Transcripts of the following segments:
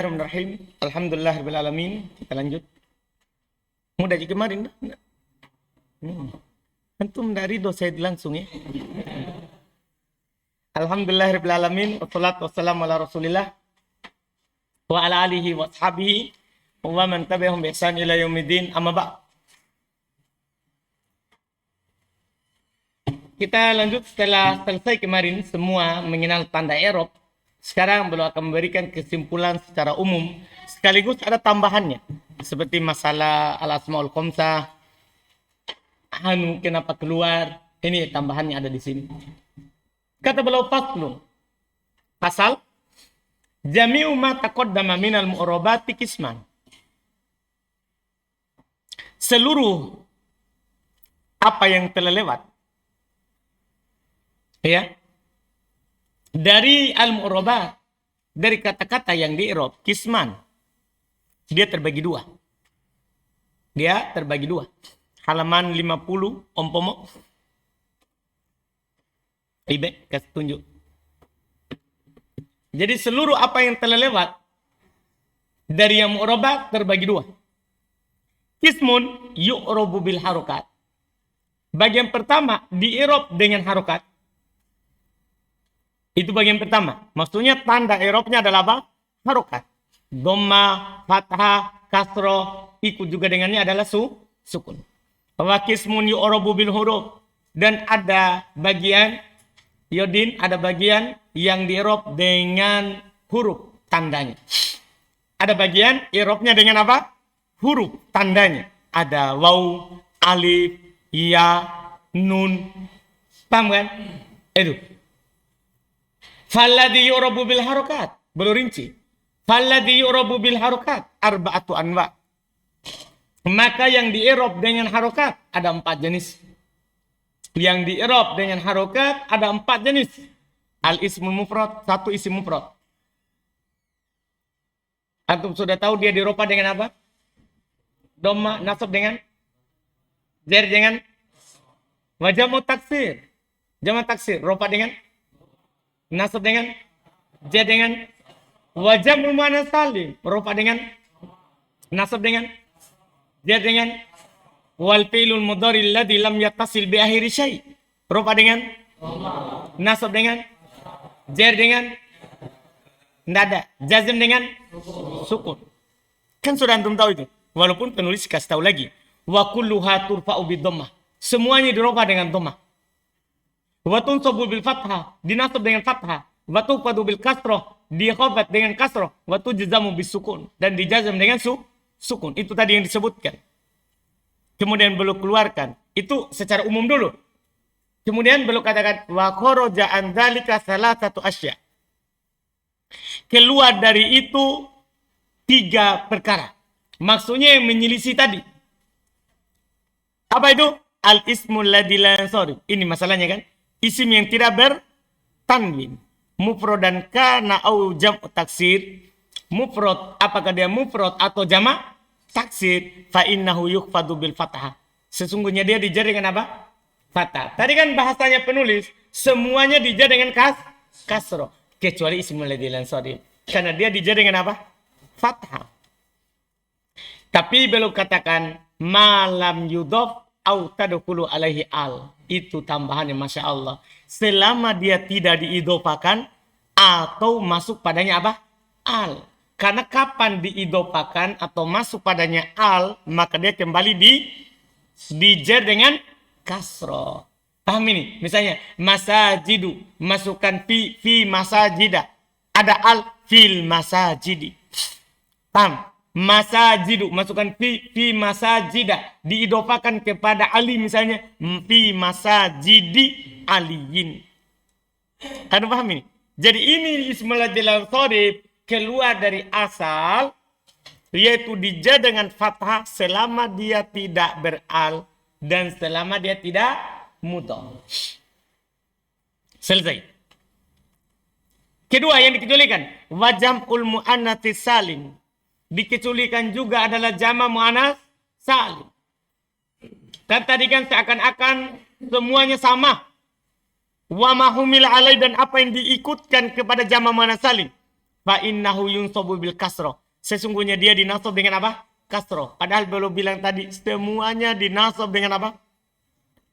Bismillahirrahmanirrahim. Alhamdulillahirrahmanirrahim. Kita lanjut. Mudah aja kemarin. Antum dari dosa langsung ya. Alhamdulillahirrahmanirrahim. Wassalatu wassalamu ala rasulillah. Wa ala alihi wa ashabihi. Wa man tabi'ahum bi ihsan ila yaumiddin. Amma ba'd. Kita lanjut setelah selesai kemarin semua mengenal tanda i'rab. Sekarang beliau akan memberikan kesimpulan secara umum, sekaligus ada tambahannya. Seperti masalah al-asmaul khamsah, kenapa keluar, ini tambahannya ada di sini. Kata beliau faslun, pasal, jami'u ma taqaddama minal mu'rabati qisman. Seluruh apa yang telah lewat, ya, dari al-mu'rabat, dari kata-kata yang di-i'rab, qisman, dia terbagi dua. Dia terbagi dua. Halaman 50, ompomo. Ibe, kasih tunjuk. Jadi seluruh apa yang telah lewat dari yang mu'rabat terbagi dua. Qismun yu'rabu bil harokat. Bagian pertama di-i'rab dengan harokat. Itu bagian pertama. Maksudnya tanda i'rabnya adalah apa? Harokat. Dhamma, fathah, kasroh, ikut juga dengannya adalah sukun. Wa qismun yu'rabu bil huruf. Dan ada bagian yodin, ada bagian yang di-i'rab dengan huruf tandanya. Ada bagian i'rabnya dengan apa? Huruf tandanya. Ada waw, alif, ya, nun. Paham kan? Itu. Falladhi yu'rabu bil harokat. Belum rinci. Falladhi yu'rabu bil harokat. Arba'atu anwa. Maka yang di-i'rab dengan harokat ada 4 jenis. Yang di-i'rab dengan harokat ada 4 jenis. Al-ismul mufrad, satu isim mufrad. Antum sudah tahu dia diropa dengan apa? Dhamma, nasab dengan jar dengan wajah taksir. Jamak taksir, ropa dengan nasab dengan jar dengan wajah muannas salim, ropa dengan nasab dengan jar dengan wal fi'lul mudhari alladhi lam yattasil bi akhiri syai, ropa dengan nasab dengan jar dengan tidak ada, jazm dengan sukun. Kan sudah antum tahu itu. Walaupun penulis kasih tahu lagi, wa kulluha turfa'u bid dhammah. Semuanya diropa dengan dhammah. Wa tunsabu bil fathah, dinasab dengan fathah. Wa tufadu bil kasroh, dikhafat dengan kasroh. Wa tujzamu bis sukun, dan dijazam dengan sukun. Itu tadi yang disebutkan. Kemudian beliau keluarkan. Itu secara umum dulu. Kemudian beliau katakan wa kharaja an dzalika salasatu asya. Keluar dari itu 3 perkara. Maksudnya yang menyelisih tadi. Apa itu? Al-ismul ladzi la yansarif. Ini masalahnya kan? Isim yang tidak bertanwin. Mufrad dan kana au jam'u taksir. Mufrad, apakah dia mufrad atau jamak taksir? Fa innahu yukhfadu bil fathah. Sesungguhnya dia dijar dengan apa? Fathah. Tadi kan bahasanya penulis, semuanya dijar dengan kasroh. Kecuali ismul ladzi la yansarif. Karena dia dijar dengan apa? Fathah. Tapi belum katakan malam yudhof au tadkhulu alaihi al. Itu tambahannya, Masya Allah. Selama dia tidak diidopakan atau masuk padanya apa? Al. Karena kapan diidopakan atau masuk padanya al, maka dia kembali dijar dengan kasroh. Paham ini? Misalnya masajidu, masukkan fi masajida. Ada al fil masajidi. Paham? Masajidu, masukkan fi masajida, diidopakan kepada Ali misalnya, fi masajidi aliyin. Anda paham ini? Jadi ini ismul ladzi la yansarif keluar dari asal, yaitu dijar dengan fathah selama dia tidak beral dan selama dia tidak mudhaf. Selesai. Kedua yang dikecualikan, wajamul muannats salim. Dikecualikan juga adalah jama' muannas salim. Kan tadi kan seakan-akan semuanya sama. Wa ma humila alai, dan apa yang diikutkan kepada jama' muannas salim. Fa innahu yunsabu bil kasro. Sesungguhnya dia dinasab dengan apa? Kasro. Padahal belum bilang tadi semuanya dinasab dengan apa?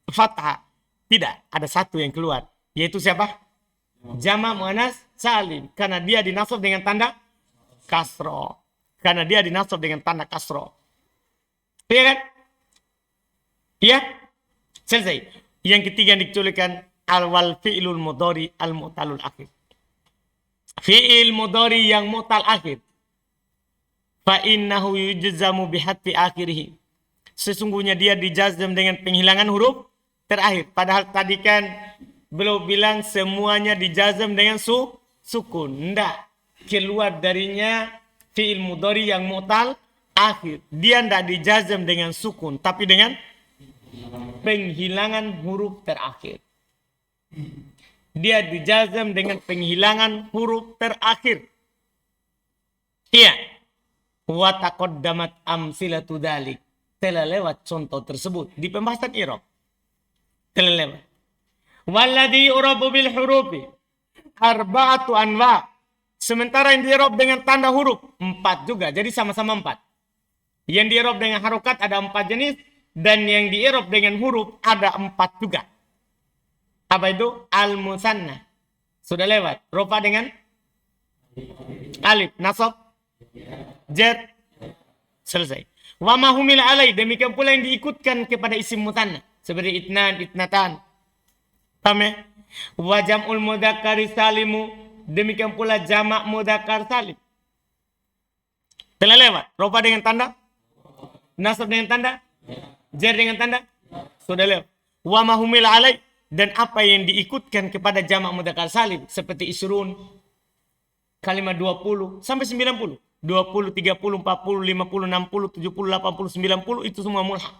Fathah. Tidak, ada satu yang keluar. Yaitu siapa? Jama' muannas salim. Karena dia dinasab dengan tanda kasro. Karena dia dinasab dengan tanda kasro. Iya kan? Iya? Selesai. Yang ketiga yang diculikan al-wal fi'lul mudhari al-mu'talul akhir. Fi'il mudhari yang mu'tal akhir. Fa innahu yujzamu bihadfi akhirih. Sesungguhnya dia dijazm dengan penghilangan huruf terakhir. Padahal tadi kan belum bilang semuanya dijazm dengan sukun. Enggak. Keluar darinya fi'il mudhari yang mu'tal akhir. Dia enggak dijazm dengan sukun. Tapi dengan penghilangan huruf terakhir. Dia dijazm dengan penghilangan huruf terakhir. Iya. Wa taqaddamat amsilatu dzalik. Telah lewat contoh tersebut di pembahasan i'rab. Telah lewat. Walladhi urabu bil hurufi arba'atu anwa. Sementara yang di-i'rab dengan tanda huruf 4 juga. Jadi sama-sama 4. Yang di-i'rab dengan harokat ada 4 jenis. Dan yang di-i'rab dengan huruf ada 4 juga. Apa itu? Al-musanna. Sudah lewat. Rofa dengan alif. Nasab. Jar. Selesai. Wa ma humila alai. Demikian pula yang diikutkan kepada isim musanna. Seperti itnan, itnatan. Paham ya? Wa jam'ul mudzakkari salimu. Demikian pula jamak mudzakkar salim. Telah lewat. Rofa dengan tanda. Nasab dengan tanda. Jar dengan tanda. Sudah lewat. Wa ma humila alai. Dan apa yang diikutkan kepada jamak mudzakkar salim. Seperti isrun. Kalimat 20 sampai 90. 20, 30, 40, 50, 60, 70, 80, 90 itu semua mulhaq.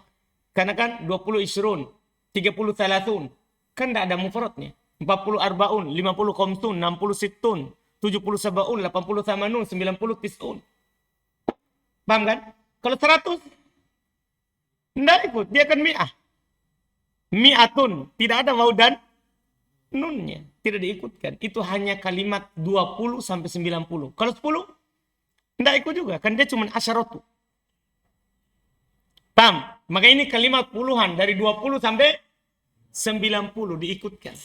Karena kan 20 isrun, 30 thalathun. Kan tidak ada mufradnya. 40 arbaun, 50 khamsun, 60 sittun, 70 sabaun, 80 thamanun, 90 tis'un. Paham kan? Kalau 100 tidak ikut, dia kan mi'ah. Mi'atun, tidak ada waw dan nunnya. Tidak diikutkan. Itu hanya kalimat 20 sampai 90. Kalau 10 tidak ikut juga. Kan dia cuma asyaratu. Paham? Maka ini kalimat puluhan. Dari 20 sampai 90 diikutkan.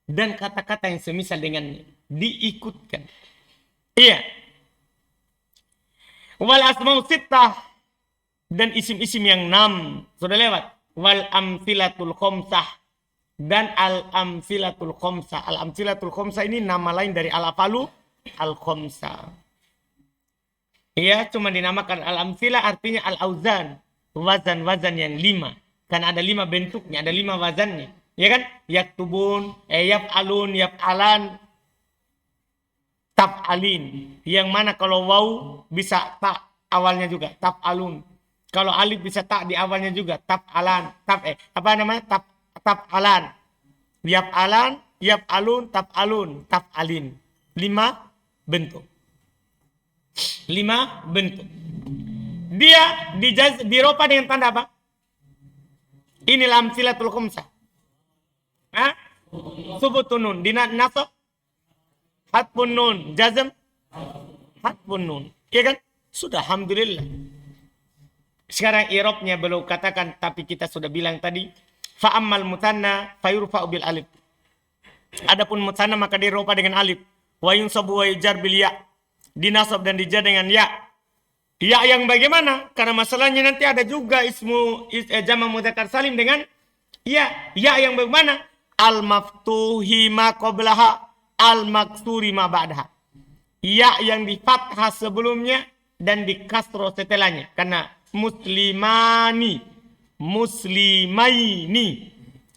Dan kata-kata yang semisal dengannya. Diikutkan. Iya. Wal asma'u sittah. Dan isim-isim yang 6. Sudah lewat. Wal amsilatul khomsah. Dan al-amsilatul khomsah. Al-amsilatul khomsah ini nama lain dari al-afalu al-khomsah. Ya, cuma dinamakan al-amsilah artinya al-auzan. Wazan-wazan yang 5. Karena ada 5 bentuknya, ada 5 wazannya. Ya kan? Yaktubun, yaf'alun, yaf'alan, taf'alin. Yang mana kalau waw bisa tak awalnya juga, taf'alun. Kalau alif bisa tak di awalnya juga, taf'alan. Taf'alan. Yaf'alan, yaf'alun, taf'alun, taf'alin. 5 bentuk. 5 bentuk. Dia diropa dengan tanda apa? Inilah amsilatul khomsah. Subutun nun. Nasab. Hatfun nun. Jazm. Hatfun nun. Iya kan? Sudah, alhamdulillah. Sekarang i'rabnya belum katakan, tapi kita sudah bilang tadi. Fa'ammal mutanna fayurfa'u bil alif. Adapun mutanna maka diropa dengan alif. Wa yunsabu wa yujar bil ya. Dinasab dan dijar dengan ya. Ya yang bagaimana? Karena masalahnya nanti ada juga jamak mudzakkar salim dengan ya. Ya yang bagaimana? Al-maftuhi ma qablaha, al-maksuri ma ba'daha. Ya yang di fathah sebelumnya dan di kasroh setelahnya. Karena muslimani, muslimaini.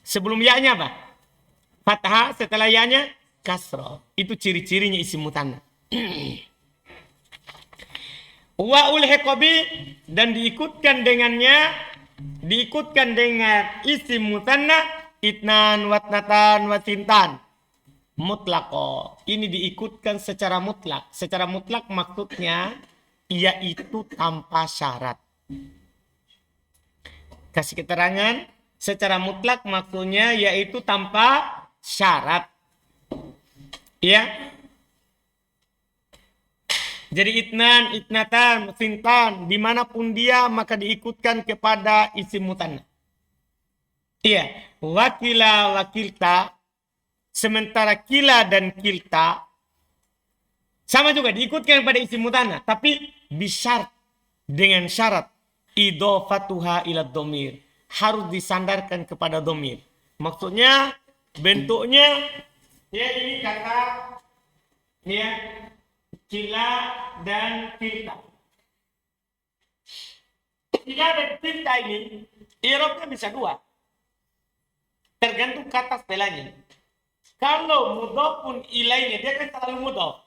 Sebelum ya-nya apa? Fathah, setelah ya-nya kasroh. Itu ciri-cirinya isim mutanna. Wa ulhiqabi dan diikutkan dengannya, diikutkan dengan isim mutanna itnan watnatan watintan mutlaqo. Ini diikutkan secara mutlak. Secara mutlak maksudnya yaitu tanpa syarat. Kasih keterangan, secara mutlak maksudnya yaitu tanpa syarat. Ya. Jadi itnan, itnatan, sintan, dimanapun dia maka diikutkan kepada isim mutanna. Iya, wakila, wakilta, sementara kila dan kilta sama juga diikutkan pada isim mutanna, tapi bisyarat, dengan syarat idhofatuha ila dhamir, harus disandarkan kepada dhamir. Maksudnya bentuknya ya ini kata ya kila dan kilta. Kila dan kilta ini i'rabnya bisa dua, tergantung kata setelahnya. Kalau mudhofun ilainya dia kan selalu mudhof.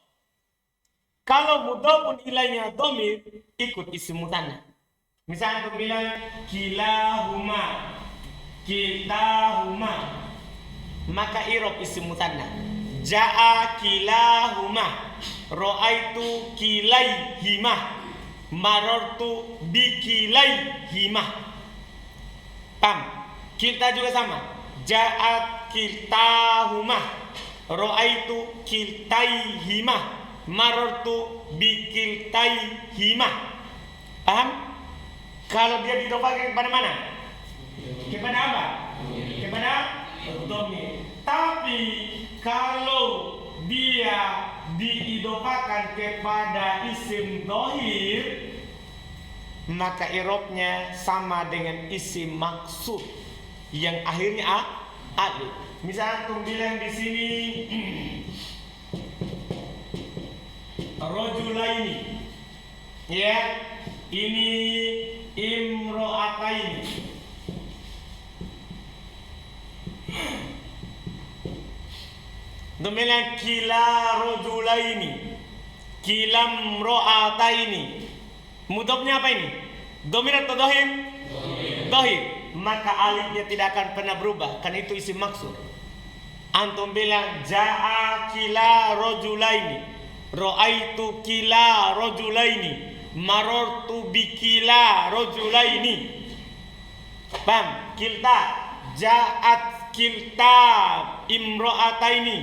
Kalau mudhofun ilainya dhamir, ikut isim mutanna. Misalnya untuk bilang kilahuma, kiltahuma, maka i'rab isim mutanna. Ja'a kilahuma, ra'aitu kilaihima, marartu bikilaihima. Paham? Kilta juga sama. Ja'at kiltahuma, ra'aitu kiltaihima, marartu bikiltaihima. Paham? Kalau dia didofakan kepada mana? Kepada apa? Kepada dhamir. Tapi kalau dia diidofakan kepada isim dhahir, maka i'rabnya sama dengan isim maksud yang akhirnya alif. Misalnya antum bilang di sini rajulaini, ya, ini imro'ataini. Demikian kila rajulaini, kilam ro'ataini. Mudhofnya apa ini? Dhamir atau dhahir? Dhahir. Maka alifnya tidak akan pernah berubah, karena itu isim maksud. Antum bilang ja'a kila rajulaini, ra'aitu kila rajulaini, marartu bikila rajulaini. Paham? Kilta, ja'at kilta imro'ataini,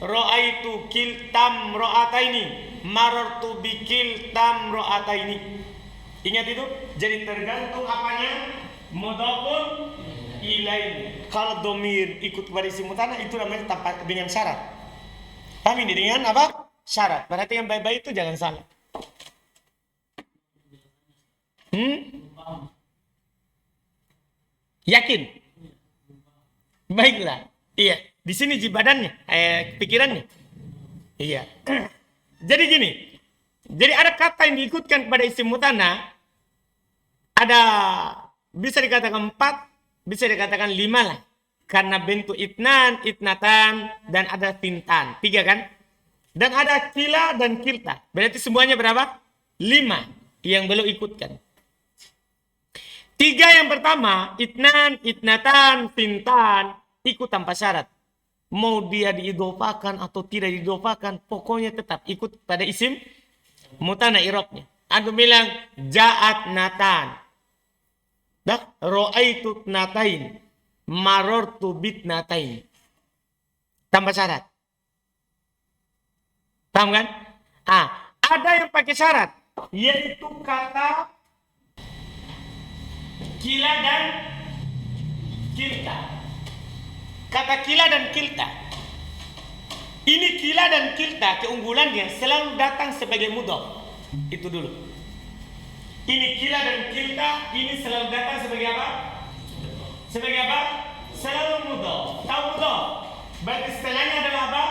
ra'aitu kiltam ro'ataini, marartu bikiltam ro'ataini. Ingat itu? Jadi tergantung apanya? Mudhofun ilaihi. Kalau dhamir ikut pada isim mutanna itu namanya tanpa dengan syarat. Paham ini dengan apa? Syarat. Berarti yang baik-baik itu jangan salah. Yakin? Baiklah. Iya. Di sini badannya, pikirannya. Iya. Jadi gini. Jadi ada kata yang diikutkan pada isim mutanna. Ada, bisa dikatakan 4, bisa dikatakan 5 lah. Karena bentuk itnan, itnatan, dan ada tintan. 3 kan? Dan ada kila dan kilta. Berarti semuanya berapa? 5 yang belum ikutkan. 3 yang pertama, itnan, itnatan, tintan, ikut tanpa syarat. Mau dia diidofakan atau tidak diidofakan, pokoknya tetap ikut pada isim mutanna i'rabnya. Antum bilang ja'at natan, dah, ra'aitu natain, marartu bit natain. Tanpa syarat. Paham kan? Ada yang pakai syarat, yaitu kata kila dan kilta. Kata kila dan kilta. Ini kila dan kilta, keunggulannya selalu datang sebagai mudhof. Itu dulu. Ini kila dan kilta, ini selalu datang sebagai apa? Sebagai apa? Selalu mudhof. Tahu mudhof? Berarti setelahnya adalah apa?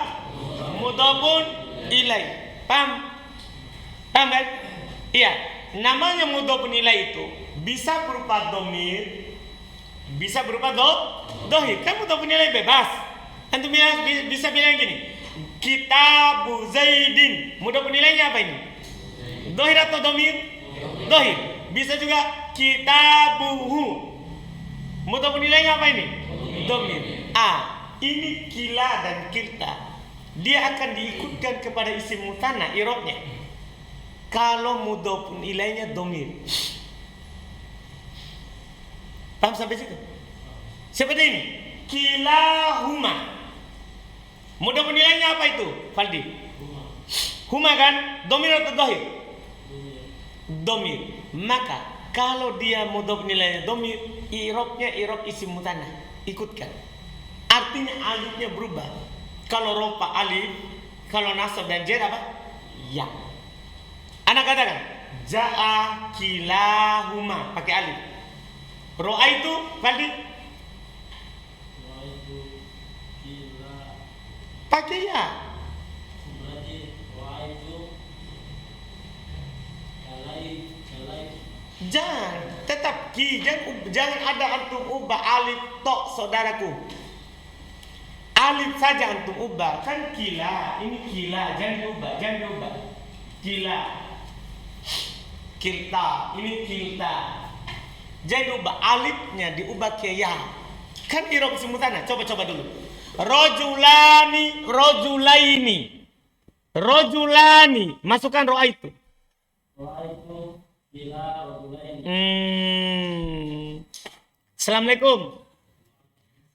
Mudhofun ilaihi. Paham? Paham kan? Iya. Namanya mudhofun ilaihi itu bisa berupa dhamir, bisa berupa dhahir. Kan mudhofun ilaihi bebas. Antum bisa bilang gini, Kitabu Zaidin. Mudhofun ilaihinya apa ini? Dhahir atau dhamir? Dhahir. Bisa juga kitabuhu. Mudhofun ilaihinya apa ini? Dhamir. Ini kila dan kilta. Dia akan diikutkan kepada isim mutanna i'rabnya. Kalau mudhofun ilaihinya dhamir. Paham sampai situ? Seperti ini. Kilahuma. Mudhofun ilaihinya apa itu? Faldi. Huma kan domir atau dohir? Domir. Maka kalau dia mudhof nilainya domir, i'rabnya i'rab isim mutanna. Ikutkan. Artinya alifnya berubah. Kalau rofa alif, kalau nasab dan jar apa? Ya. Anak katakan ja'a kilahuma pakai alif. Ro'a itu Faldi pakai ya. Jangan, tetap ki, jangan ada antum ubah alif tok saudaraku. Alif saja antum ubah, kan kila, ini kila, jangan diubah. Kila, kilta, ini kilta. Jangan diubah, alifnya diubah ke ya. Kan i'rab isim mutanna, coba dulu. Rojulani, masukkan ro'a itu.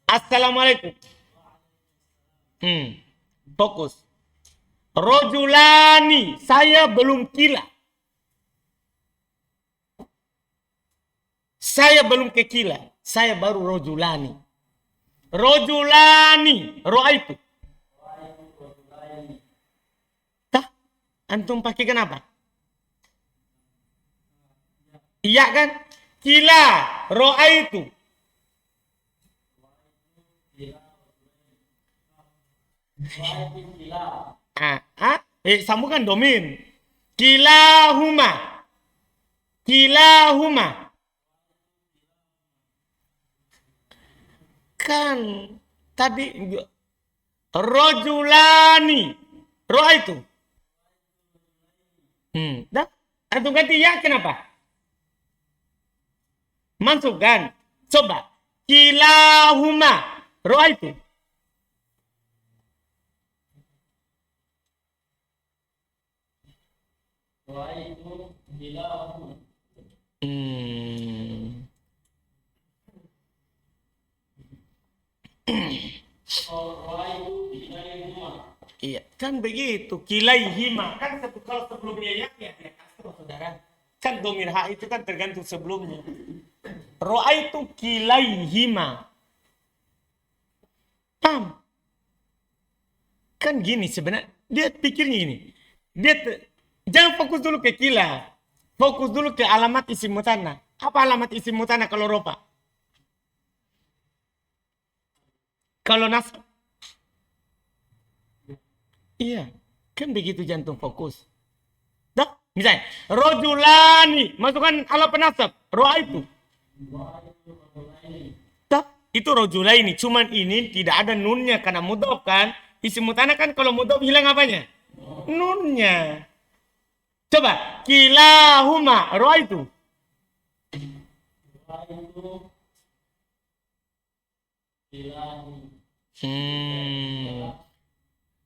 Assalamualaikum. Fokus. Rojulani, saya belum kila. Saya belum ke kila. Saya baru rojulani. Rojulani, ro'a itu. Tah, antum pakai kenapa? Iya kan? Kila, ro'a itu. Sambungkan domin. Kilahuma. Kan tadi rojulani, ro'a itu. Dah, antum ganti ya kenapa? Masukkan. Coba. Kilahuma, ro'a itu. Iya, kan begitu. Kilaihima. Kan kalau sebelumnya ya kasroh, saudara. Kan domir ha itu kan tergantung sebelumnya. Ro'a itu kilaihima. Paham? Kan gini sebenarnya. Dia pikirnya gini. Jangan fokus dulu ke kila. Fokus dulu ke alamat isim mutanna. Apa alamat isim mutanna kalau rofa? Kalau nasab? Iya. Kan begitu jantung fokus. Dah, misalnya. Rojulani. Masukkan ala penasab. Ro'a itu. Dah, itu rojulaini. Cuman ini tidak ada nunnya karena mudhof kan. Isim mutanna kan kalau mudhof hilang apanya? Nunnya. Coba, kilahuma, ro'a itu.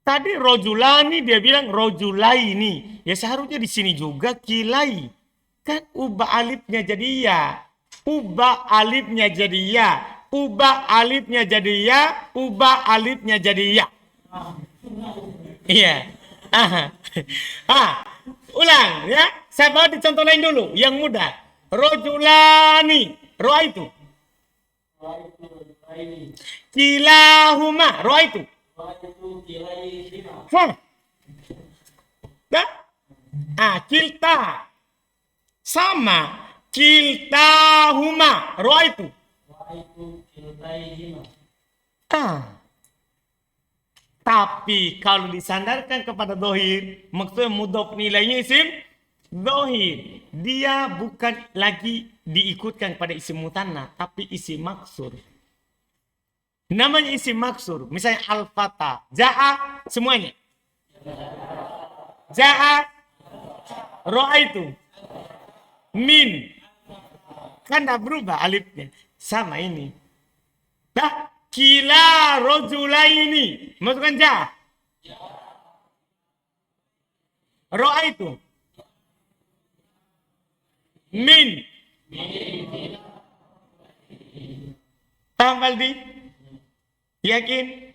Tadi rojulani dia bilang rojulaini. Ya seharusnya di sini juga kilai. Kan ubah alifnya jadi ya. Ubah alifnya jadi ya. Ubah alifnya jadi ya. Ubah alifnya jadi ya. Iya. Ulang ya. Saya bawa di contoh lain dulu, yang mudah. Rojulani, ro'a itu. Kilahuma, ro'a itu. Kilta. Sama. Kiltahuma, ro'a itu. Tapi kalau disandarkan kepada dohir, maksudnya mudhof nilainya isim dohir. Dia bukan lagi diikutkan pada isim mutanna, tapi isim maksur. Namanya isim maksur. Misalnya al-fata, ja'a semuanya. Ja'a, ro'a itu. Min. Kan tidak berubah alifnya. Sama ini. Dah. Kila rojulaini. Masukkan ja. Ro'a itu. Min. Paham Baldi? Yakin?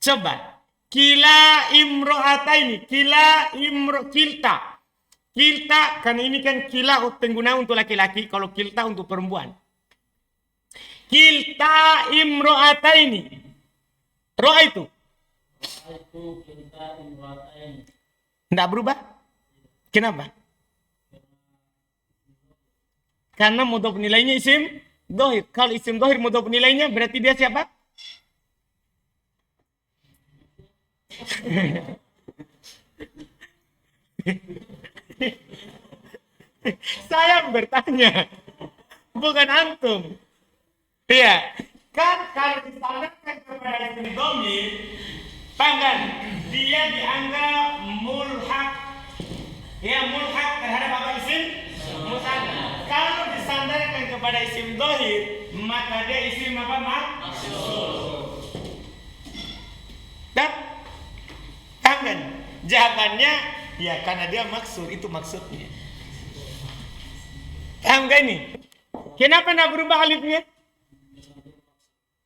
Coba. Kila imro'ataini. Kilta. Kilta, kan ini kan kila pengguna untuk laki-laki. Kalau kilta untuk perempuan. Kilta imro'ataini. Ro'a itu. Tidak berubah? Kenapa? Karena mudhof nilainya isim dohir. Kalau isim dohir mudhof nilainya berarti dia siapa? Saya bertanya, bukan antum. Iya, kan kalau disandarkan kepada isim dhamir, panggan dia dianggap mulhaq. Ya, mulhaq terhadap apa isim? Musanna. Kalau disandarkan kepada isim dohir, maka dia isim apa? Maksur. Dan panggan jawabannya ya karena dia maksur, itu maksudnya. Paham gak ini? Kenapa nak berubah alifnya?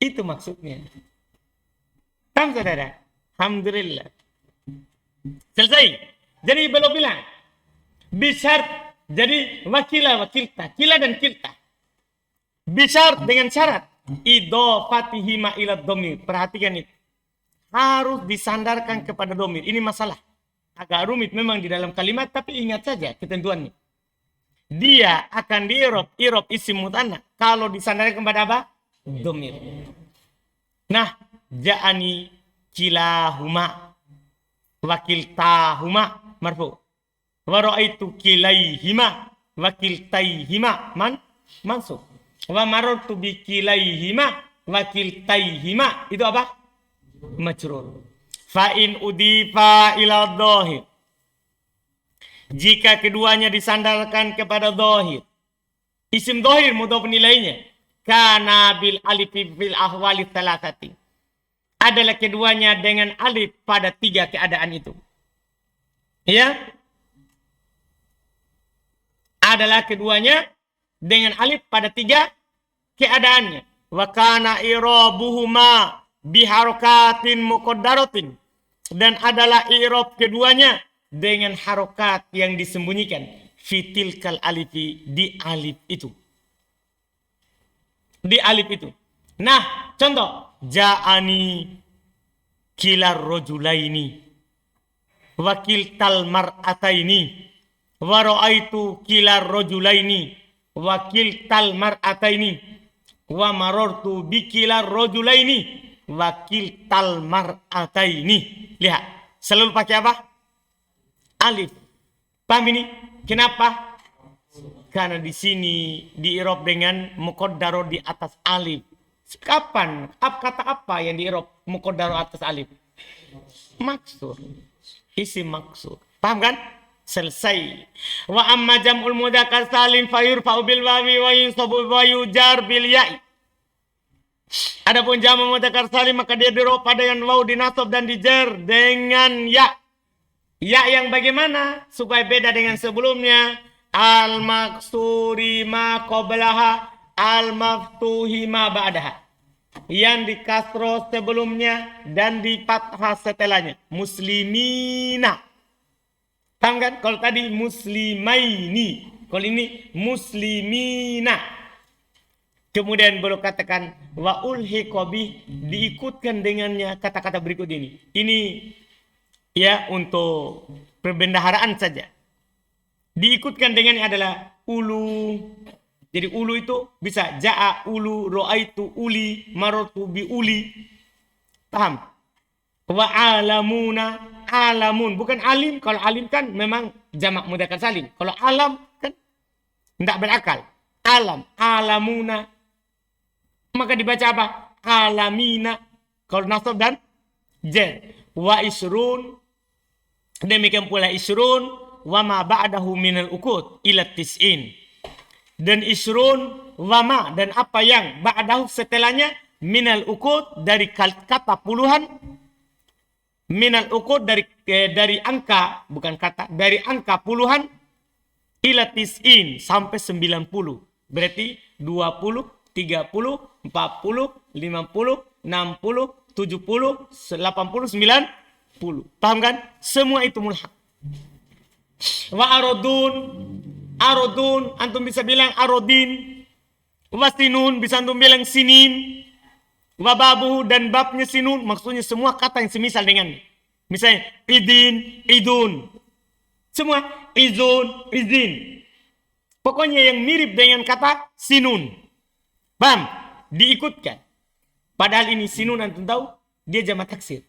Itu maksudnya. Paham saudara? Alhamdulillah. Selesai. Jadi belum bilang. Bisyart. Jadi wakilta. Kila dan kilta. Bisyart dengan syarat. Idhofatihima ila dhamir. Perhatikan itu. Harus disandarkan kepada dhamir. Ini masalah. Agak rumit memang di dalam kalimat. Tapi ingat saja ketentuannya. Dia akan di-irob isim mutanna. Kalau disandarkan kepada apa? Dhamir. Nah, ja'ani kilahuma wakiltahuma marfu. Wa ra'aitu kilaihima wakiltaihima mansub. Wa marartu bi kilaihima wakiltaihima itu apa? Majrur. Fa in udifa ila dhahir. Jika keduanya disandarkan kepada dhahir. Isim dhahir mudhof nilainya kana bil alif fil ahwali thalathati. Adalah keduanya dengan alif pada 3 keadaan itu. Ya? Adalah keduanya dengan alif pada 3 keadaannya. Wa kana i'rabuhuma biharokatin muqaddaratin. Dan adalah i'rab keduanya dengan harokat yang disembunyikan. Fitilkal alifi di alif itu. Di alif itu. Nah, contoh. Ja'ani kilar rojulaini. Wakiltal mar'ataini. Wa ra'aitu kilar rojulaini. Wakiltal mar'ataini. Wa marortu bikilar rojulaini. Wakiltal mar'ataini. Lihat. Selalu pakai apa? Alif. Paham ini? Kenapa? Karena di sini di-i'rab dengan muqaddaro di atas alif. Kapan? Kata apa yang di-i'rab muqaddaro atas alif? Maksur. Isim maksur. Paham kan? Selesai. Wa amma jam'ul mudzakkar salim fayurfa'u bil wawi wa yunsabu wa yujar bil ya'i. Adapun jamak mudzakkar salim maka dia di-i'rab dengan waw dinasab dan dijar dengan ya. Ya yang bagaimana? Supaya beda dengan sebelumnya. Al-maksuri ma qablaha, al-maftuhi ma ba'daha. Yang di kasroh sebelumnya dan di fathah setelahnya. Muslimina. Paham kan? Kalau tadi muslimaini. Kalau ini muslimina. Kemudian baru katakan wa ulhiqa bih, diikutkan dengannya kata-kata berikut ini. Ini ya untuk perbendaharaan saja. Diikutkan dengannya adalah ulu. Jadi ulu itu bisa ja'a ulu, ro'aitu uli, marotu bi uli. Paham? Wa alamuna, alamun. Bukan alim. Kalau alim kan memang jamak mudzakkar salim. Kalau alam kan tidak berakal. Alam, alamuna. Maka dibaca apa? Alamina. Kalau nasab dan jar. Wa isrun. Demikian pula isrun. Wa ma ba'dahu minal uqud ila tis'in. Dan isrun wa ma, dan apa yang ba'dahu setelahnya minal uqud dari kata puluhan, minal uqud dari angka, bukan kata, dari angka puluhan ila tis'in sampai 90. Berarti 20, 30, 40, 50, 60, 70, 80, 90. Paham kan? Semua itu mulhaq. Wa arodun, antum bisa bilang arodin. Wa sinun, bisa antum bilang sinin. Wa babuhu, dan babnya sinun. Maksudnya semua kata yang semisal dengan. Misalnya, idin, idun. Semua, izun, izin. Pokoknya yang mirip dengan kata sinun. Paham? Diikutkan. Padahal ini sinun, antum tahu, dia jamak taksir.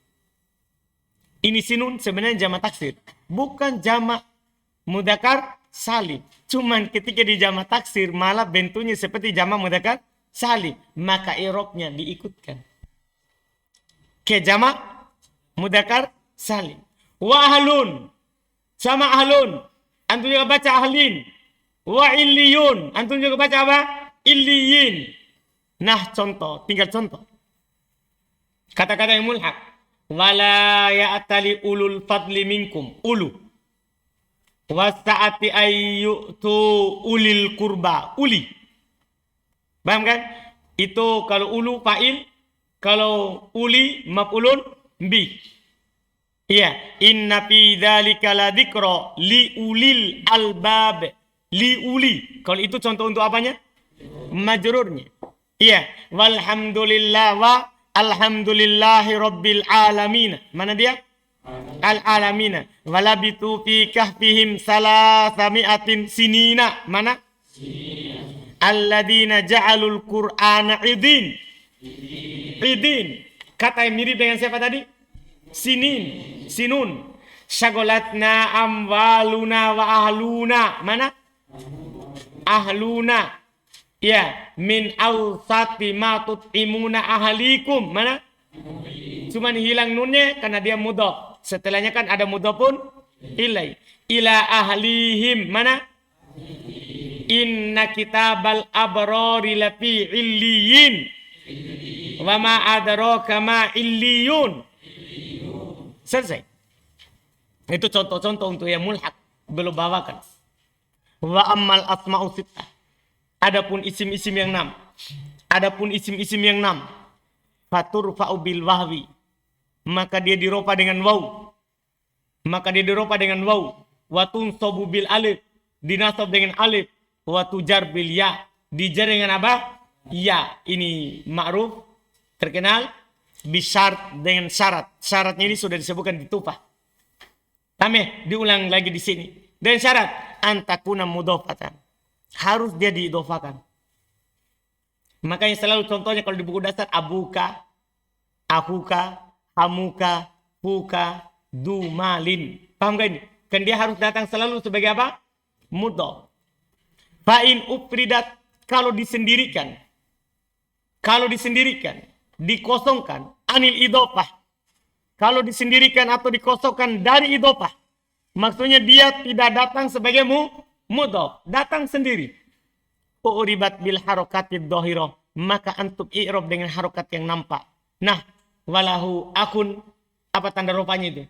Ini sinun sebenarnya jamak taksir. Bukan jamak mudzakkar salim. Cuman ketika di jamak taksir malah bentuknya seperti jamak mudzakkar salim. Maka i'rabnya diikutkan ke jamak mudzakkar salim. Wa ahlun. Sama ahlun. Antum juga baca ahlin. Wa illiyun. Antum juga baca apa? Illiyin. Nah contoh. Tinggal contoh. Kata-kata yang mulhaq. Wala ya'tali ulul fadli minkum. Ulu. Wasa'ati ayyutu ulil kurba. Uli. Paham kan? Itu kalau ulu fa'il. Kalau uli maf'ulun bi. Iya. Inna fi dzalika la dzikra li ulil albab. Li uli. Kalau itu contoh untuk apanya? Majrurnya. Iya. Walhamdulillah wa alhamdulillahi rabbil alamin. Mana dia? Al-alamina. Walabitu fi kahfihim salasami'atin sinina. Mana? Alladina ja'alul qur'ana idin. Idin. Kata yang mirip dengan siapa tadi? Sinin. Sinun. Syagolatna amwaluna wa ahluna. Mana? Ahluna. Ya, min awsati ma tut'imuna ahlikum. Mana? Cuman hilang nunnya karena dia mudhaf. Setelahnya kan ada mudhafun ilai. Ila ahlihim. Mana? Inna kitabal abrari lafi illiyin. Wa ma adraka ma illiyun. Selesai. Itu contoh-contoh untuk yang mulhaq. Belum bawakan. Wa ammal asma'u sittah. Adapun isim-isim yang 6. Adapun isim-isim yang 6. Faturfa'u bil wahwi. Maka dia diropa dengan waw. Maka dia diropa dengan waw. Wa tunsabu bil alif. Dinasab dengan alif. Wa tujar bil ya. Dijar dengan apa? Ya. Ini ma'ruf. Terkenal. Bisyart dengan syarat. Syaratnya ini sudah disebutkan di tufah. Tameh. Diulang lagi di sini. Dan syarat. Antakuna mudhofatan. Harus dia diidofakan. Makanya selalu contohnya kalau di buku dasar abuka, akuka, hamuka, fuka, dumalin. Paham gak ini? Kan dia harus datang selalu sebagai apa? Mudhof. Fa'in upridat, kalau disendirikan. Kalau disendirikan, dikosongkan, anil idofah. Kalau disendirikan atau dikosongkan dari idofah. Maksudnya dia tidak datang sebagai mudhof, datang sendiri. Uribat bil harokatid dhahirah, maka antum i'rab dengan harokat yang nampak. Nah, walahu akun, apa tanda rupanya itu?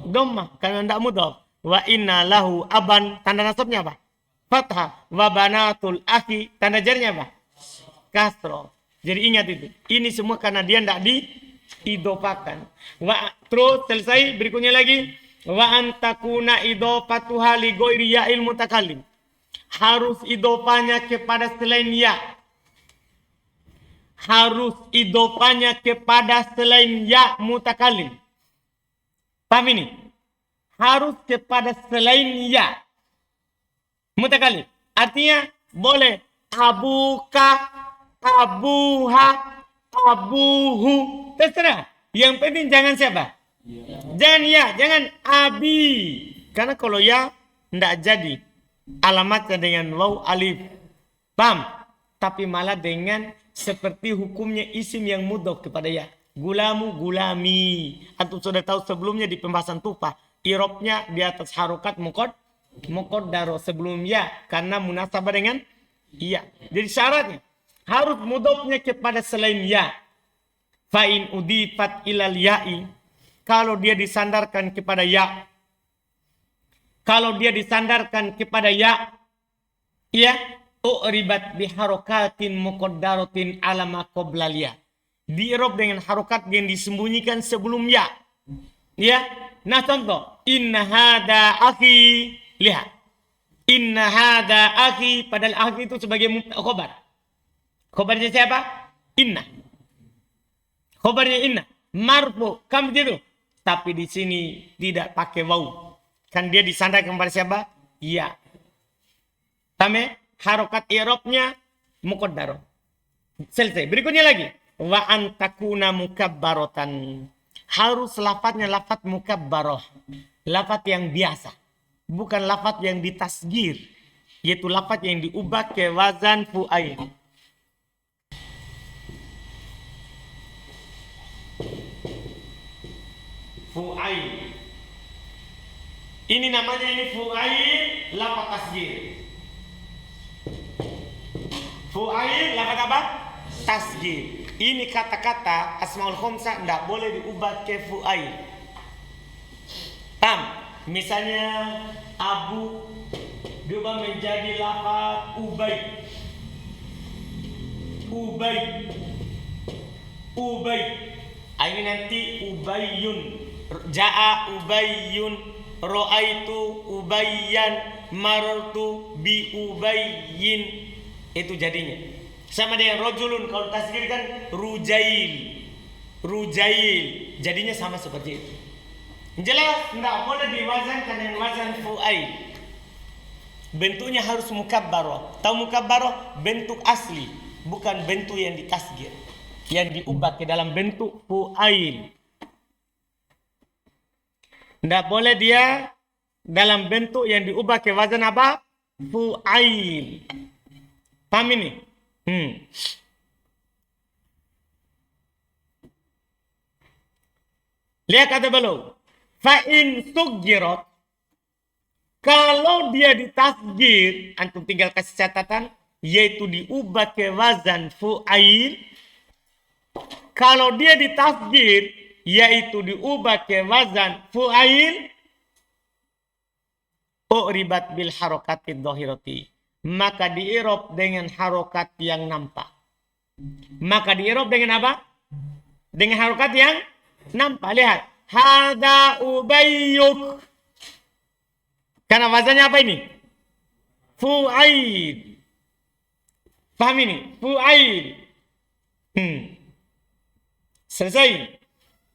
Dhammah, karena tidak mudhof. Wa inna lahu aban, tanda nasabnya apa? Fathah. Wa banatul akhi, tanda jarnya apa? Kasroh. Jadi ingat itu. Ini semua karena dia tidak diidofakan. Terus selesai, berikutnya lagi. Wa antakuna idofatuha li ghairi ya'il mutakallim. Harus idofanya kepada selain ya. Harus idofanya kepada selain ya mutakallim. Paham ini? Harus kepada selain ya mutakallim. Artinya boleh abuka, abuha, abuhu. Terserah. Yang penting jangan siapa? Jangan ya, jangan abi. Karena kalau ya tidak jadi. Alamatnya dengan waw alif. Paham? Tapi malah dengan seperti hukumnya isim yang mudhof kepada ya. Gulamu, gulami. Antum sudah tahu sebelumnya di pembahasan tufah. Irobnya di atas harokat muqaddaro sebelum ya. Karena munasabah dengan ya. Jadi syaratnya harus mudhofnya kepada selain ya. Fa'in udifat ilal ya'i. Kalau dia disandarkan kepada ya. Kalau dia disandarkan kepada ya. Ya. U'ribat biharokatin muqaddaratin alama qoblal ya. Di'rob dengan harokat yang disembunyikan sebelum ya. Ya. Nah contoh, inna hada akhi, lihat. Inna hada akhi, padahal akhi itu sebagai khobar. Khobarnya siapa? Inna. Khobarnya inna. Marfu, kamu gitu. Tapi di sini tidak pakai waw. Kan dia disandarkan kepada siapa? Ya. Tame harokat i'rabnya muqaddarah. Selesai. Berikutnya lagi. Wa antakuna mukabbaratan. Harus lafadznya lafadz mukabbarah. Lafadz yang biasa. Bukan lafadz yang ditasgir. Yaitu lafadz yang diubah ke wazan fu'ail. Fu'ail. Ini namanya ini fu'ail lafadz tasgir. Fu'ail lafadz apa? Tasgir. Ini kata-kata asmaul khamsah tidak boleh diubah ke fu'ail. Misalnya Abu diubah menjadi lafaz Ubay. Ubay. Ubay. Ini nanti Ubayyun. Ja'a Ubayyun. Ra'aitu Ubayyan. Marartu bi Ubayyin. Itu jadinya. Sama dengan rojulun, kalau tasgir kan rujail. Rujail. Jadinya sama seperti itu. Jelas tidak boleh diwazankan dengan wazan fu'ail. Bentuknya harus mukabbarah. Tahu mukabbarah? Bentuk asli, bukan bentuk yang ditasgir, yang diubah ke dalam bentuk fu'ail. Tidak boleh dia dalam bentuk yang diubah ke wazan apa? Fu'ail. Paham ini? Lihat kata beliau. Fa'in suggirat. Kalau dia ditasgir, antum tinggal kasih catatan, yaitu diubah ke wazan fu'ail. Kalau dia ditasgir, yaitu diubah ke wazan fu'ail, u'ribat bil harokatid dhahirati. Maka diirob dengan harokat yang nampak. Maka diirob dengan apa? Dengan harokat yang nampak. Lihat. Hada ubayyuk. Karena wazannya apa ini? Fu'ail. Paham ini? Fu'ail. Selesai.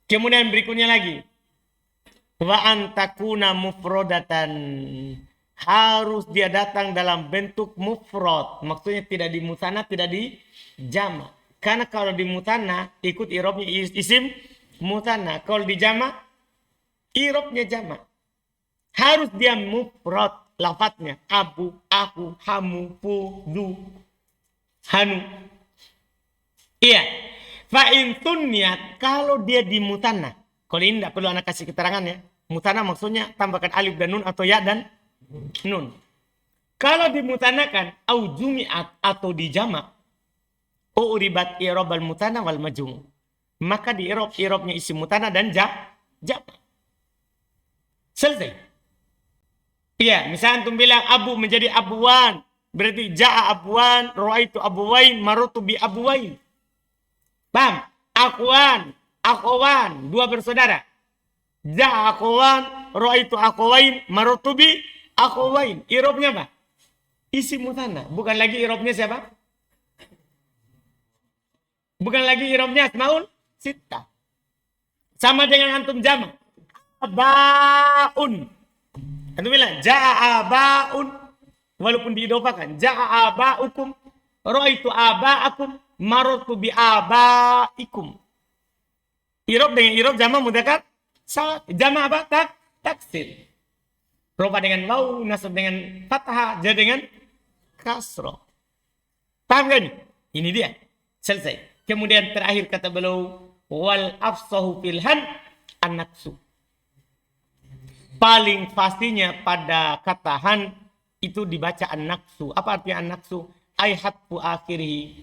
Kemudian berikutnya lagi. Wa antakuna mufrodatan. Harus dia datang dalam bentuk mufrad. Maksudnya tidak di musanna, tidak di jama. Karena kalau di musanna ikut i'rabnya isim musanna. Kalau di jama i'rabnya jama. Harus dia mufrad lafadznya. Abu, aku, hamu, fu, du, hanu. Iya. Fa'in tunniyat. Kalau dia di musanna. Kalau ini tidak perlu anak kasih keterangan ya. Musanna maksudnya tambahkan alif dan nun atau ya dan nun. Kalau dimutanakan au jumi'at atau dijamak, uribat i'rabal mutana wal majmu'. Maka di i'rabnya isim mutana dan jamak. Selesai. Iya, misalnya antum bilang abu menjadi abuwan, berarti ja'a abuwan, ra'aitu abuwain, marartu bi abuwain. Paham? Akhwan, akhwan, dua bersaudara. Ja'a akhwan, ra'aitu akhwain, marartu bi akhwain. I'rabnya apa? Isim mutanna. Bukan lagi i'rabnya siapa? Bukan lagi i'rabnya asmaul sittah. Sama dengan antum jamak. Abaun. Antum bilang ja'a abaun, walaupun diidofakan. Ja'a abaukum, ra'aitu abaakum, marartu bi abaikum. I'rab dengan i'rab jamak mudzakkar jamak apa? Taksir. Rofa dengan waw, nasab dengan fathah, jadi dengan kasroh. Paham kan? Ini dia. Selesai. Kemudian terakhir kata beliau, wal afsahu filhan an-naqsu. Paling pastinya pada kata han itu dibaca an-naqsu. Apa artinya an-naqsu? Ai hatfu akhirih.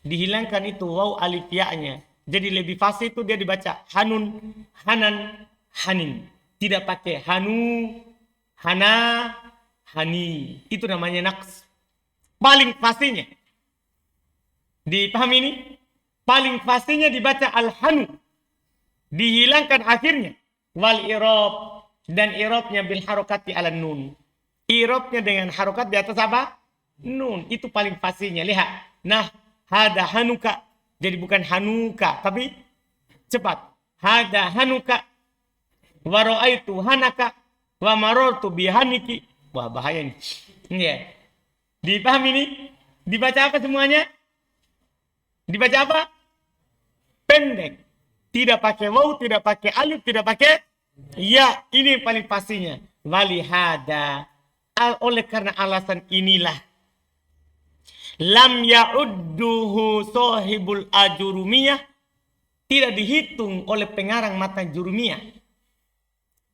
Dihilangkan itu waw alif ya-nya. Jadi lebih fasih itu dia dibaca hanun, hanan, hanin. Tidak pakai hanu, hana, hani. Itu namanya naqs. Paling pastinya. Dipahami ini? Paling pastinya dibaca al-hanu. Dihilangkan akhirnya. Wal irob. Dan irobnya bil harokati ala nun. Irobnya dengan harokat di atas apa? Nun. Itu paling fasihnya. Lihat. Nah, hada hanuka. Jadi bukan hanuka, tapi cepat. Hada hanuka. Wa ra'aitu hanaka. Wa marortu bihaniki. Wah, bahaya nih. Ya. Dipahami ini? Dibaca apa semuanya? Dibaca apa? Pendek. Tidak pakai waw, tidak pakai alif, tidak pakai ya. Ini paling pastinya. Walihada. Oleh karena alasan inilah. Lam ya'udduhu sohibul ajurumiyah. Tidak dihitung oleh pengarang matan jurumiyah.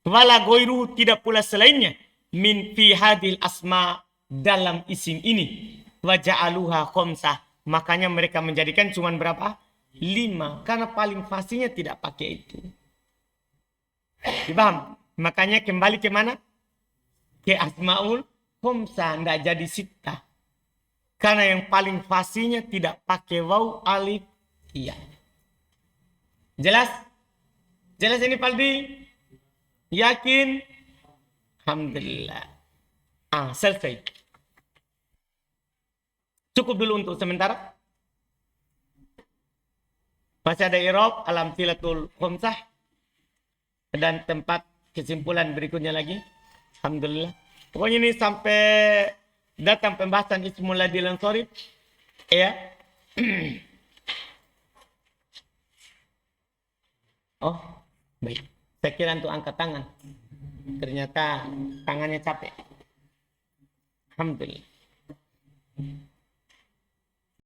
Wala goiruhu, tidak pula selainnya. Min fi hadil asma, dalam isim ini. Waja'aluha khomsah. Makanya mereka menjadikan cuma berapa? 5. Karena paling fasihnya tidak pakai itu. Dipaham? Makanya kembali ke mana? Ke asmaul khomsah. Tidak jadi sittah. Karena yang paling fasihnya tidak pakai waw, alif, iya. Jelas? Jelas ini Paldi? Yakin? Alhamdulillah. Selesai. Cukup dulu untuk sementara. Masih ada irob, alamtilatul khomsah. Dan tempat kesimpulan berikutnya lagi. Alhamdulillah. Pokoknya ini sampai datang pembahasan ismul ladil ansharif. Ya. Oh, baik. Saya kira untuk angkat tangan. Ternyata tangannya capek. Alhamdulillah.